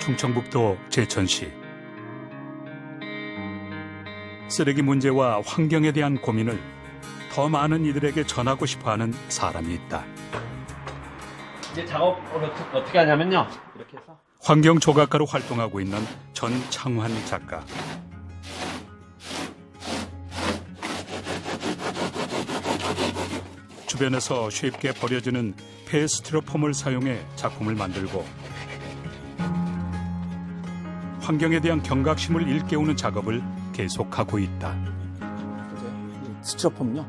충청북도 제천시. 쓰레기 문제와 환경에 대한 고민을 더 많은 이들에게 전하고 싶어하는 사람이 있다. 이제 작업을 어떻게 하냐면요. 이렇게 해서 환경 조각가로 활동하고 있는 전창환 작가. 주변에서 쉽게 버려지는 폐 스티로폼을 사용해 작품을 만들고 환경에 대한 경각심을 일깨우는 작업을 계속하고 있다. 스티로폼요?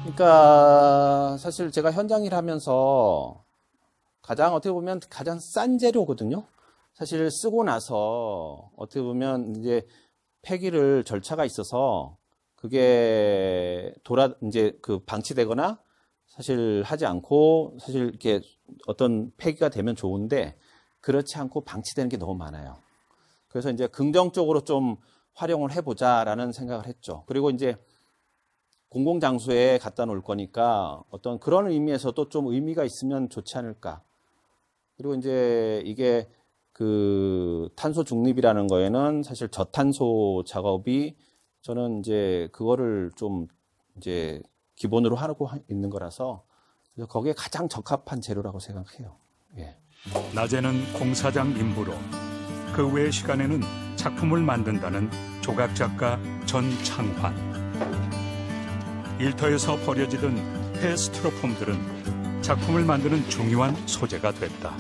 그러니까 사실 제가 현장 일하면서 가장 어떻게 보면 가장 싼 재료거든요. 사실 쓰고 나서 어떻게 보면 이제 폐기를 절차가 있어서 그게 이제 그 방치되거나 사실 하지 않고 사실 이렇게 어떤 폐기가 되면 좋은데 그렇지 않고 방치되는 게 너무 많아요. 그래서 이제 긍정적으로 좀 활용을 해보자라는 생각을 했죠. 그리고 이제 공공장소에 갖다 놓을 거니까 어떤 그런 의미에서도 좀 의미가 있으면 좋지 않을까. 그리고 이제 이게 그 탄소 중립이라는 거에는 사실 저탄소 작업이 저는 이제 그거를 좀 이제 기본으로 하고 있는 거라서 거기에 가장 적합한 재료라고 생각해요. 예. 낮에는 공사장 임부로, 그 외의 시간에는 작품을 만든다는 조각작가 전창환. 일터에서 버려지던 폐 스티로폼들은 작품을 만드는 중요한 소재가 됐다.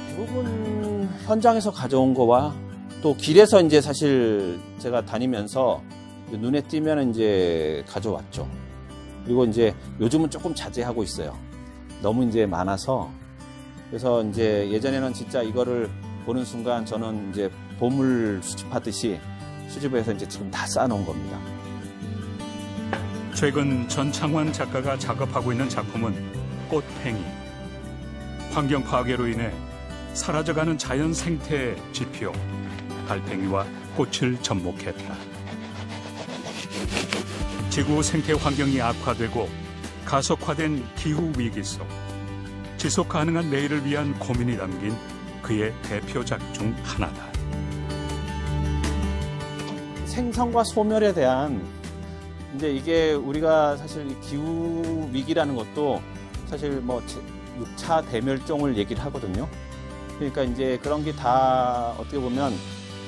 대부분 현장에서 가져온 거와 또 길에서 이제 사실 제가 다니면서 눈에 띄면 이제 가져왔죠. 그리고 이제 요즘은 조금 자제하고 있어요. 너무 이제 많아서. 그래서 이제 예전에는 진짜 이거를 보는 순간 저는 이제 보물 수집하듯이 수집해서 이제 지금 다 쌓아놓은 겁니다. 최근 전창환 작가가 작업하고 있는 작품은 꽃팽이. 환경 파괴로 인해 사라져가는 자연 생태의 지표, 달팽이와 꽃을 접목했다. 지구 생태 환경이 악화되고 가속화된 기후 위기 속 지속 가능한 내일을 위한 고민이 담긴 그의 대표작 중 하나다. 생성과 소멸에 대한 이제 이게 우리가 사실 기후 위기라는 것도 사실 뭐 6차 대멸종을 얘기를 하거든요. 그러니까 이제 그런 게 다 어떻게 보면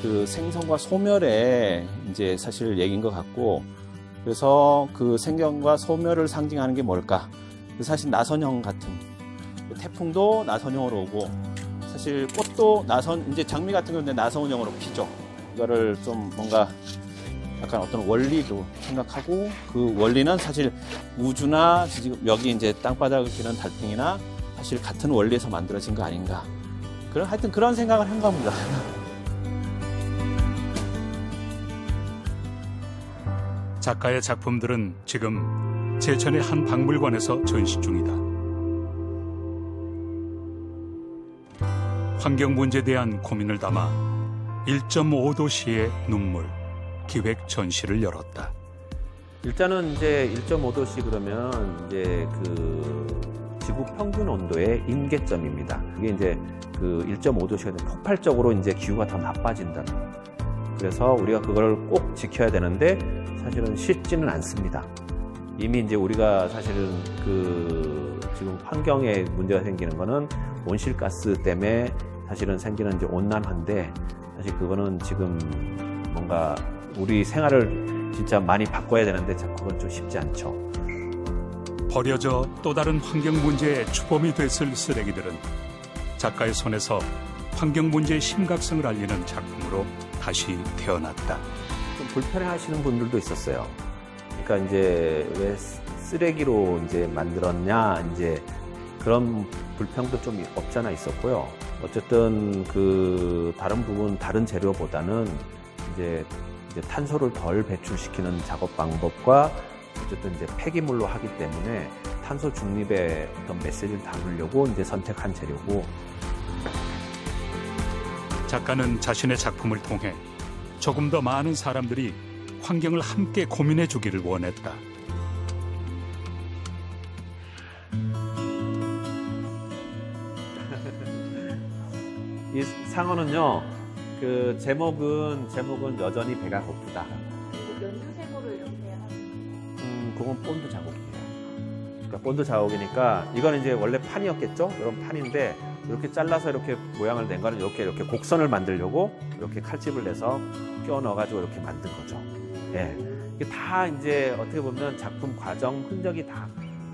그 생성과 소멸의 이제 사실 얘기인 것 같고, 그래서 그 생성과 소멸을 상징하는 게 뭘까? 사실 나선형 같은 태풍도 나선형으로 오고, 사실 꽃도 이제 장미 같은 경우는 나선형으로 피죠. 이거를 좀 뭔가 약간 어떤 원리로 생각하고, 그 원리는 사실 우주나 지금 여기 이제 땅바닥을 기는 달팽이나 사실 같은 원리에서 만들어진 거 아닌가. 하여튼 그런 생각을 한 겁니다. 작가의 작품들은 지금 제천의 한 박물관에서 전시 중이다. 환경 문제에 대한 고민을 담아 1.5도시의 눈물 기획 전시를 열었다. 일단은 이제 1.5도씨 그러면 이제 그 지구 평균 온도의 임계점입니다. 그게 이제 그 1.5도씨가 폭발적으로 이제 기후가 더 나빠진다는. 그래서 우리가 그걸 꼭 지켜야 되는데 사실은 쉽지는 않습니다. 이미 이제 우리가 사실은 그 지금 환경에 문제가 생기는 거는 온실가스 때문에 사실은 생기는 이제 온난화인데, 사실 그거는 지금 뭔가 우리 생활을 진짜 많이 바꿔야 되는데 그건 좀 쉽지 않죠. 버려져 또 다른 환경 문제의 주범이 됐을 쓰레기들은 작가의 손에서 환경 문제의 심각성을 알리는 작품으로 다시 태어났다. 좀 불편해하시는 분들도 있었어요. 그러니까 이제 왜 쓰레기로 이제 만들었냐, 이제 그런 불평도 좀 없잖아 있었고요. 어쨌든 그 다른 재료보다는 이제 탄소를 덜 배출시키는 작업 방법과 어쨌든 이제 폐기물로 하기 때문에 탄소 중립의 어떤 메시지를 담으려고 이제 선택한 재료고. 작가는 자신의 작품을 통해 조금 더 많은 사람들이 환경을 함께 고민해 주기를 원했다. 이 상어는요, 그 제목은 여전히 배가 고프다. 연두색으로 이렇게 하는. 그건 본드 자국이에요. 그러니까 본드 자국이니까 이거는 이제 원래 판이었겠죠? 이런 판인데 이렇게 잘라서 이렇게 모양을 낸 거는 이렇게 곡선을 만들려고 이렇게 칼집을 내서 끼워 넣어가지고 이렇게 만든 거죠. 예. 이게 다 이제 어떻게 보면 작품 과정 흔적이 다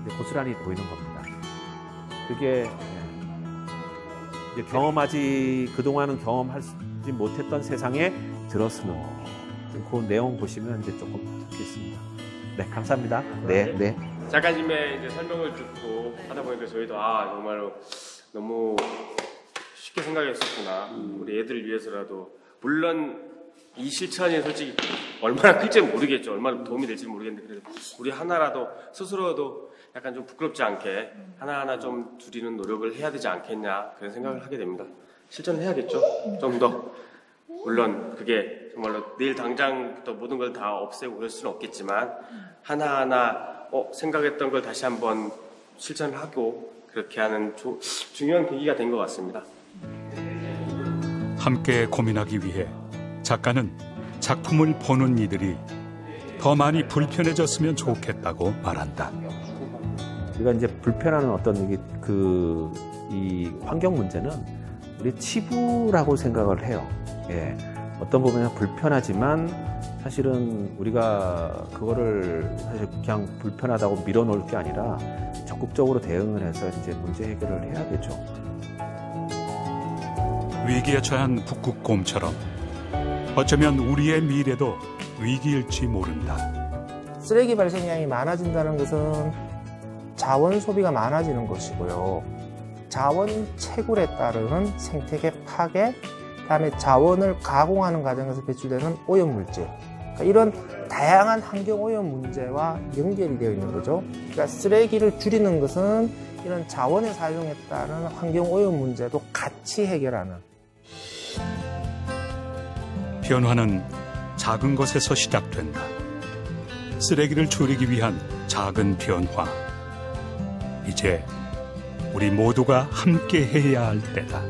이제 고스란히 보이는 겁니다. 그게 이제 그동안은 경험하지 못했던 세상에 들어서는 그 내용 보시면 이제 조금 듣겠습니다. 네, 감사합니다. 네. 작가님의 이제 설명을 듣고 하다 보니까 저희도 정말로 너무 쉽게 생각했었구나. 우리 애들을 위해서라도. 물론 이 실천이 솔직히 얼마나 클지 모르겠죠. 얼마나 도움이 될지 모르겠는데 그래도 우리 하나라도 스스로도 약간 좀 부끄럽지 않게 하나하나 좀 줄이는 노력을 해야 되지 않겠냐 그런 생각을 하게 됩니다. 실천을 해야겠죠. 좀 더. 물론 그게 정말로 내일 당장부터 모든 걸 다 없애고 그럴 수는 없겠지만 하나하나 생각했던 걸 다시 한번 실천을 하고 그렇게 하는 중요한 계기가 된 것 같습니다. 함께 고민하기 위해 작가는 작품을 보는 이들이 더 많이 불편해졌으면 좋겠다고 말한다. 우리가 이제 불편한 어떤 이 환경 문제는 우리 치부라고 생각을 해요. 예. 어떤 부분에서 불편하지만 사실은 우리가 그거를 사실 그냥 불편하다고 밀어놓을 게 아니라 적극적으로 대응을 해서 이제 문제 해결을 해야 되죠. 위기에 처한 북극곰처럼 어쩌면 우리의 미래도 위기일지 모른다. 쓰레기 발생량이 많아진다는 것은 자원 소비가 많아지는 것이고요. 자원 채굴에 따르는 생태계 파괴, 그다음에 자원을 가공하는 과정에서 배출되는 오염물질, 그러니까 이런 다양한 환경 오염 문제와 연결이 되어 있는 거죠. 그러니까 쓰레기를 줄이는 것은 이런 자원의 사용에 따른 환경 오염 문제도 같이 해결하는. 변화는 작은 것에서 시작된다. 쓰레기를 줄이기 위한 작은 변화. 이제 우리 모두가 함께 해야 할 때다.